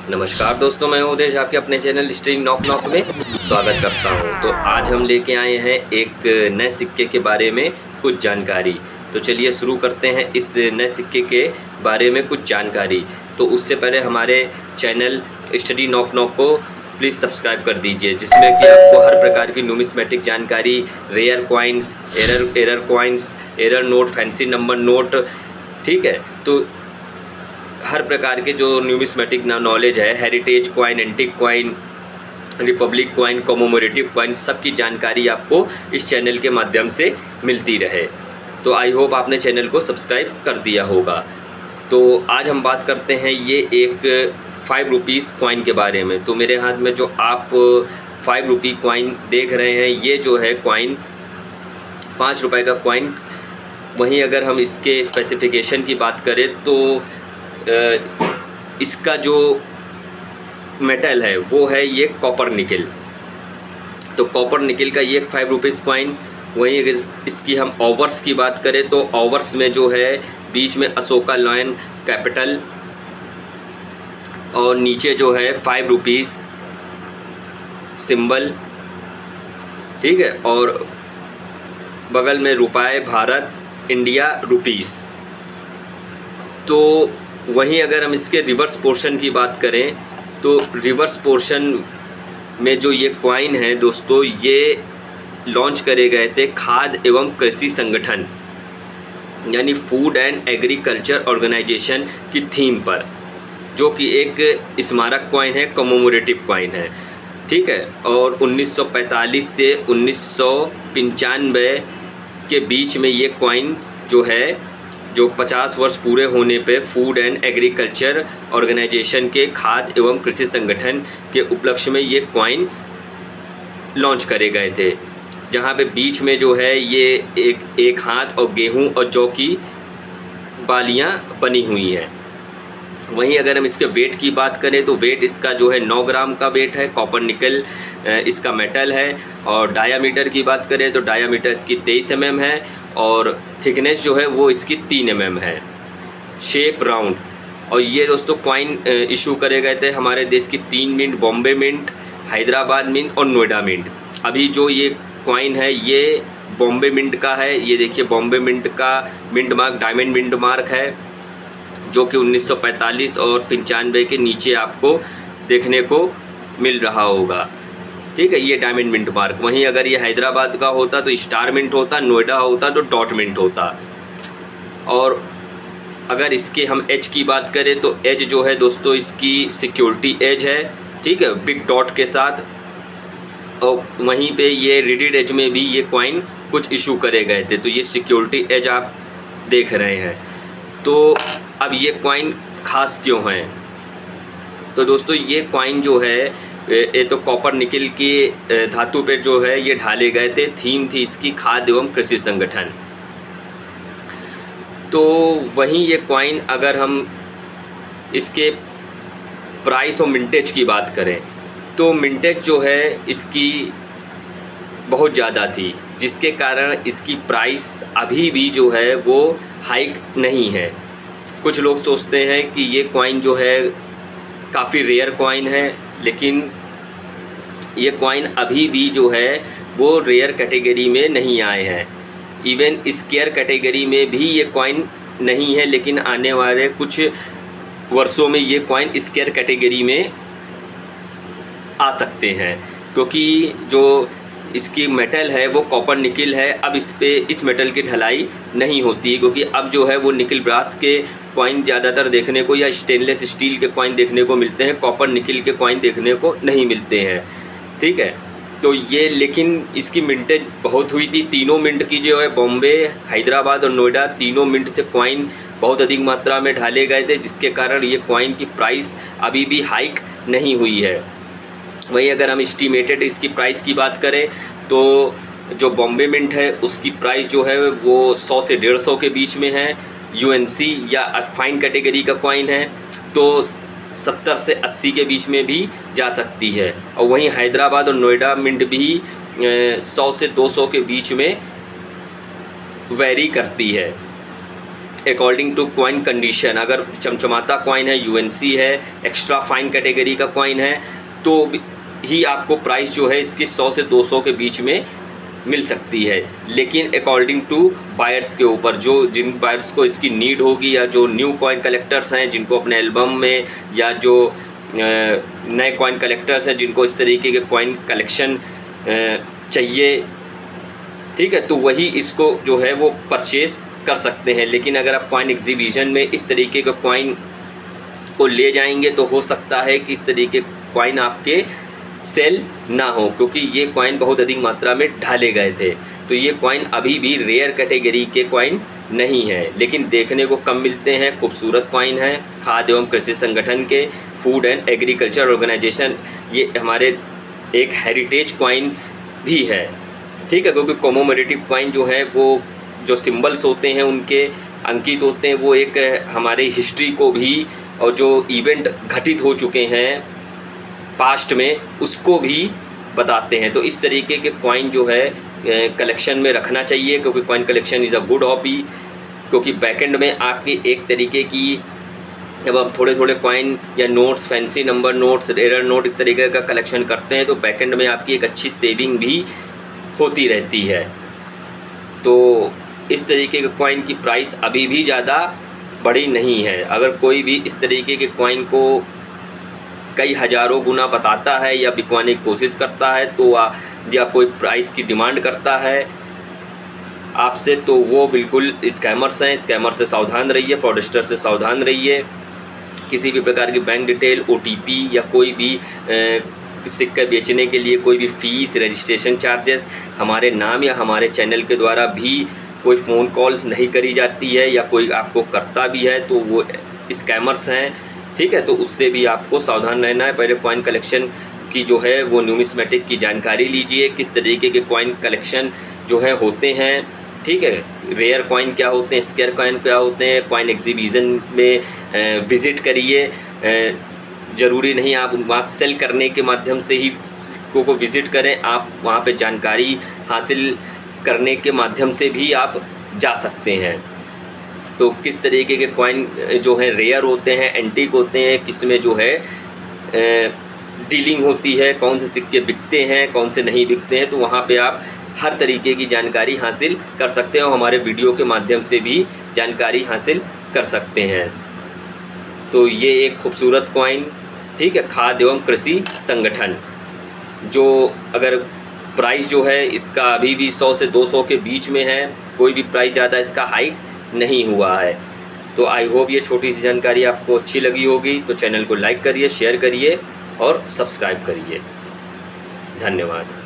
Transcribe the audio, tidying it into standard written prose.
नमस्कार दोस्तों, मैं उदेश आपके अपने चैनल स्ट्रिंग नॉक नॉक में स्वागत करता हूं। तो आज हम लेके आए हैं एक नए सिक्के के बारे में कुछ जानकारी। तो चलिए शुरू करते हैं इस नए सिक्के के बारे में कुछ जानकारी। तो उससे पहले हमारे चैनल स्टडी नॉक नॉक को प्लीज़ सब्सक्राइब कर दीजिए, जिसमें कि आपको हर प्रकार की न्यूमिस्मेटिक जानकारी, rare coins, error coins, error note, fancy number note, ठीक है, तो हर प्रकार के जो न्यूमिस्मेटिक नॉलेज है, heritage coin, antique coin, republic coin, commemorative coin, सबकी जानकारी आपको इस चैनल के माध्यम से मिलती रहे। तो आई होप आपने चैनल को सब्सक्राइब कर दिया होगा। तो आज हम बात करते हैं ये एक 5 रुपीज़ कॉइन के बारे में। तो मेरे हाथ में जो आप 5 रुपी कॉइन देख रहे हैं, ये जो है कॉइन 5 रुपये का कॉइन। वहीं अगर हम इसके स्पेसिफिकेशन की बात करें तो इसका जो मेटल है वो है ये कॉपर निकल। तो कॉपर निकल का ये 5 रुपीज़ कॉइन। वहीं अगर इसकी हम ओवर्स की बात करें तो ओवर्स में जो है बीच में अशोका लायन कैपिटल और नीचे जो है 5 रुपीज़ सिंबल, ठीक है, और बगल में रुपये, भारत, इंडिया, रुपीस। तो वहीं अगर हम इसके रिवर्स पोर्शन की बात करें तो रिवर्स पोर्शन में जो ये कॉइन है दोस्तों, ये लॉन्च करे गए थे खाद्य एवं कृषि संगठन यानी फूड एंड एग्रीकल्चर ऑर्गेनाइजेशन की थीम पर, जो कि एक स्मारक कॉइन है, कॉमेमोरेटिव कॉइन है, ठीक है। और 1945 से 1995 के बीच में ये कॉइन जो है, जो 50 वर्ष पूरे होने पे फूड एंड एग्रीकल्चर ऑर्गेनाइजेशन के खाद्य एवं कृषि संगठन के उपलक्ष्य में ये कॉइन लॉन्च करे गए थे, जहाँ पे बीच में जो है ये एक हाथ और गेहूं और जौ की बालियाँ बनी हुई हैं। वहीं अगर हम इसके वेट की बात करें तो वेट इसका जो है 9 ग्राम का वेट है। कॉपर निकल इसका मेटल है। और डायामीटर की बात करें तो डायामीटर इसकी 23 mm है और थिकनेस जो है वो इसकी 3 mm है। Shape round. और ये दोस्तों कॉइन इशू करे गए थे हमारे देश की 3 mint, Bombay mint, Hyderabad mint और नोएडा मिंट। अभी जो ये कॉइन है ये बॉम्बे मिंट का है। ये देखिए बॉम्बे मिंट का mint mark, diamond mint mark है, जो कि 1945 और 95 के नीचे आपको देखने को मिल रहा होगा, ठीक है, ये डायमंड मिंट मार्क। वहीं अगर ये हैदराबाद का होता तो स्टार मिंट होता, नोएडा होता तो डॉट मिंट होता। और अगर इसके हम एज की बात करें तो एज जो है दोस्तों इसकी सिक्योरिटी एज है, ठीक है, बिग डॉट के साथ। और वहीं पे ये रेडेड एज में भी ये कॉइन कुछ इशू करे गए थे, तो ये सिक्योरिटी एज आप देख रहे हैं। तो अब ये कॉइन खास क्यों हैं? तो दोस्तों ये कॉइन जो है ये तो कॉपर निकल की धातु पे जो है ये ढाले गए थे। थीम थी इसकी खाद्य एवं कृषि संगठन। तो वहीं ये कॉइन अगर हम इसके प्राइस और मिंटेज की बात करें तो मिंटेज जो है इसकी बहुत ज़्यादा थी, जिसके कारण इसकी प्राइस अभी भी जो है वो हाइक नहीं है। कुछ लोग सोचते हैं कि ये कॉइन जो है काफ़ी रेयर कॉइन है, लेकिन ये कॉइन अभी भी जो है वो रेयर कैटेगरी में नहीं आए हैं। इवन स्केयर कैटेगरी में भी ये कॉइन नहीं है, लेकिन आने वाले कुछ वर्षों में ये कॉइन स्केयर कैटेगरी में आ सकते हैं, क्योंकि जो इसकी मेटल है वो कॉपर निकल है। अब इस मेटल की ढलाई नहीं होती, क्योंकि अब जो है वो निकल ब्रास के कॉइन ज़्यादातर देखने को या स्टेनलेस स्टील के कॉइन देखने को मिलते हैं, कॉपर निकल के कॉइन देखने को नहीं मिलते हैं, ठीक है। तो ये लेकिन इसकी मिंटेज बहुत हुई थी। तीनों मिंट की जो है बॉम्बे, हैदराबाद और नोएडा, तीनों मिंट से कॉइन बहुत अधिक मात्रा में ढाले गए थे, जिसके कारण ये कॉइन की प्राइस अभी भी हाइक नहीं हुई है। वहीं अगर हम एस्टीमेटेड इसकी प्राइस की बात करें तो जो बॉम्बे मिंट है उसकी प्राइस जो है वो 100 से 150 के बीच में है। यूएनसी या फाइन कैटेगरी का कॉइन है तो 70 से 80 के बीच में भी जा सकती है। और वहीं हैदराबाद और नोएडा मिंट भी 100 से 200 के बीच में वेरी करती है। अकॉर्डिंग टू कॉइन कंडीशन, अगर चमचमाता कॉइन है, यूएनसी है, एक्स्ट्रा फाइन कैटेगरी का कॉइन है, तो ही आपको प्राइस जो है इसकी 100 से 200 के बीच में मिल सकती है। लेकिन अकॉर्डिंग टू बायर्स के ऊपर, जो जिन बायर्स को इसकी नीड होगी या जो न्यू कॉइन कलेक्टर्स हैं जिनको अपने एल्बम में, या जो नए कॉइन कलेक्टर्स हैं जिनको इस तरीके के कॉइन कलेक्शन चाहिए, ठीक है, तो वही इसको जो है वो परचेस कर सकते हैं। लेकिन अगर आप कॉइन एग्जीबिशन में इस तरीके के कॉइन को ले जाएंगे तो हो सकता है कि इस तरीके कॉइन आपके सेल ना हो, क्योंकि ये कॉइन बहुत अधिक मात्रा में ढाले गए थे। तो ये कॉइन अभी भी रेयर कैटेगरी के कॉइन नहीं है, लेकिन देखने को कम मिलते हैं। खूबसूरत कॉइन है, खाद्य एवं कृषि संगठन के, फूड एंड एग्रीकल्चर ऑर्गेनाइजेशन, ये हमारे एक हेरिटेज कॉइन भी है, ठीक है, क्योंकि कॉमोमेरेटिव कॉइन जो है वो जो सिंबल्स होते हैं उनके अंकित होते हैं, वो एक हमारे हिस्ट्री को भी और जो इवेंट घटित हो चुके हैं पास्ट में उसको भी बताते हैं। तो इस तरीके के कॉइन जो है कलेक्शन में रखना चाहिए, क्योंकि coin collection is a good hobby. क्योंकि बैकएंड में आपकी एक तरीके की, जब आप थोड़े थोड़े कॉइन या notes, fancy number notes, rare note इस तरीके का कलेक्शन करते हैं तो बैकएंड में आपकी एक अच्छी सेविंग भी होती रहती है। तो इस तरीके के कॉइन की प्राइस अभी भी ज़्यादा बड़ी नहीं है। अगर कोई भी इस तरीके के कॉइन को कई हज़ारों गुना बताता है या बिकवाने की कोशिश करता है तो या कोई प्राइस की डिमांड करता है आपसे, तो वो बिल्कुल स्कैमर्स हैं। स्कैमर से सावधान रहिए, फ्रॉडस्टर से सावधान रहिए। किसी भी प्रकार की बैंक डिटेल, OTP या कोई भी सिक्के बेचने के लिए कोई भी फ़ीस, रजिस्ट्रेशन चार्जेस हमारे नाम या हमारे चैनल के द्वारा भी कोई फ़ोन कॉल्स नहीं करी जाती है, या कोई आपको करता भी है तो वो स्कैमर्स हैं, ठीक है। तो उससे भी आपको सावधान रहना है। पहले कॉइन कलेक्शन की जो है वो न्यूमिस्मेटिक की जानकारी लीजिए, किस तरीके के कॉइन कलेक्शन जो है होते हैं, ठीक है। रेयर कॉइन क्या होते हैं, स्केयर कॉइन क्या होते हैं, कॉइन एग्जीबिशन में विज़िट करिए। ज़रूरी नहीं आप वहाँ सेल करने के माध्यम से ही को विज़िट करें, आप वहाँ पे जानकारी हासिल करने के माध्यम से भी आप जा सकते हैं। तो किस तरीके के कॉइन जो हैं रेयर होते हैं, एंटीक होते हैं, किस में जो है डीलिंग होती है, कौन से सिक्के बिकते हैं, कौन से नहीं बिकते हैं, तो वहाँ पे आप हर तरीके की जानकारी हासिल कर सकते हैं और हमारे वीडियो के माध्यम से भी जानकारी हासिल कर सकते हैं। तो ये एक खूबसूरत कॉइन, ठीक है, खाद्य एवं कृषि संगठन, जो अगर प्राइस जो है इसका अभी भी 100 से 200 के बीच में है, कोई भी प्राइस ज़्यादा इसका हाइक नहीं हुआ है। तो आई होप ये छोटी सी जानकारी आपको अच्छी लगी होगी। तो चैनल को लाइक करिए, शेयर करिए और सब्सक्राइब करिए। धन्यवाद।